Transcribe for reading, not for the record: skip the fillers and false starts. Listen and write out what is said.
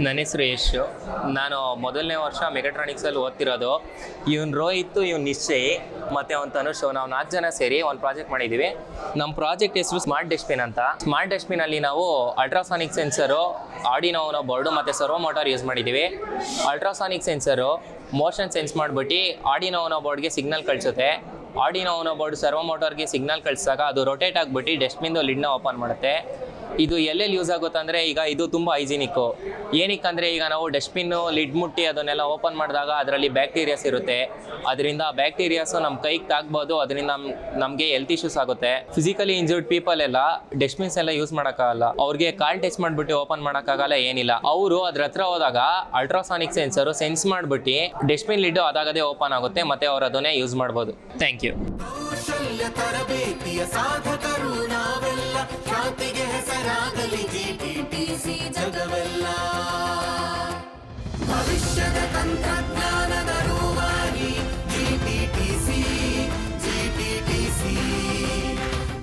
ನನ್ನ ಹೆಸರು ಯಶ್. ನಾನು ಮೊದಲನೇ ವರ್ಷ ಮೆಗಾಟ್ರಾನಿಕ್ಸಲ್ಲಿ ಓದ್ತಿರೋದು. ಇವ್ನು ರೋಹಿತ್, ಇವ್ನು ನಿಶ್ಚಯ್ ಮತ್ತು ಅವ್ನು ತನುಷ್. ನಾವು 4 ಜನ ಸೇರಿ ಒಂದು ಪ್ರಾಜೆಕ್ಟ್ ಮಾಡಿದ್ದೀವಿ. ನಮ್ಮ ಪ್ರಾಜೆಕ್ಟ್ ಹೆಸರು ಸ್ಮಾರ್ಟ್ ಡಸ್ಟ್ಬಿನ್ ಅಂತ. ಸ್ಮಾರ್ಟ್ ಡಸ್ಟ್ಬಿನಲ್ಲಿ ನಾವು ultrasonic sensor, Arduino Uno board ಮತ್ತು ಸರ್ವೋ ಮೋಟಾರ್ ಯೂಸ್ ಮಾಡಿದ್ದೀವಿ. ಅಲ್ಟ್ರಾಸಾನಿಕ್ ಸೆನ್ಸರು ಮೋಷನ್ ಸೆನ್ಸ್ ಮಾಡಿಬಿಟ್ಟು ಆರ್ಡಿನೋ ಉನೋ ಬೋರ್ಡ್ಗೆ ಸಿಗ್ನಲ್ ಕಳಿಸುತ್ತೆ. ಆರ್ಡಿನೋ ಉನೋ ಬೋರ್ಡ್ ಸರ್ವೋ ಮೋಟಾರ್ಗೆ ಸಿಗ್ನಲ್ ಕಳಿಸಿದಾಗ ಅದು ರೊಟೇಟ್ ಆಗಿಬಿಟ್ಟು ಡಸ್ಟ್ಬಿನ್ದು ಲಿಡ್ನ ಓಪನ್ ಮಾಡುತ್ತೆ. ಇದು ಎಲ್ಲೆಲ್ಲಿ ಯೂಸ್ ಆಗುತ್ತೆ ಅಂದರೆ, ಈಗ ಇದು ತುಂಬ ಹೈಜಿನಿಕ್ಕು. ಏನಕ್ಕಂದರೆ ಈಗ ನಾವು ಡಸ್ಟ್ಬಿನ್ನು ಲಿಡ್ ಮುಟ್ಟಿ ಅದನ್ನೆಲ್ಲ ಓಪನ್ ಮಾಡಿದಾಗ ಅದರಲ್ಲಿ ಬ್ಯಾಕ್ಟೀರಿಯಾಸ್ ಇರುತ್ತೆ. ಅದರಿಂದ ಬ್ಯಾಕ್ಟೀರಿಯಾಸು ನಮ್ಮ ಕೈಗೆ ತಾಗ್ಬೋದು. ಅದರಿಂದ ನಮಗೆ ಹೆಲ್ತ್ ಇಶ್ಯೂಸ್ ಆಗುತ್ತೆ. ಫಿಸಿಕಲಿ ಇಂಜರ್ಡ್ ಪೀಪಲ್ ಎಲ್ಲ ಡಸ್ಟ್ಬಿನ್ಸ್ ಎಲ್ಲ ಯೂಸ್ ಮಾಡೋಕ್ಕಾಗಲ್ಲ. ಅವ್ರಿಗೆ ಕಾಲ್ ಟಚ್ ಮಾಡಿಬಿಟ್ಟು ಓಪನ್ ಮಾಡೋಕ್ಕಾಗಲ್ಲ, ಏನಿಲ್ಲ. ಅವರು ಅದ್ರ ಹತ್ರ ಹೋದಾಗ ಅಲ್ಟ್ರಾಸಾನಿಕ್ ಸೆನ್ಸರು ಸೆನ್ಸ್ ಮಾಡಿಬಿಟ್ಟು ಡಸ್ಟ್ಬಿನ್ ಲಿಡ್ ಅದಾಗದೇ ಓಪನ್ ಆಗುತ್ತೆ, ಮತ್ತು ಅವ್ರು ಅದನ್ನೇ ಯೂಸ್ ಮಾಡ್ಬೋದು. Thank you. ತರಬೇತಿಯ ಸಾಧಕರು ನಾವೆಲ್ಲ, ಶಾಂತಿಗೆ ಹೆಸರಾಗಲಿ GT.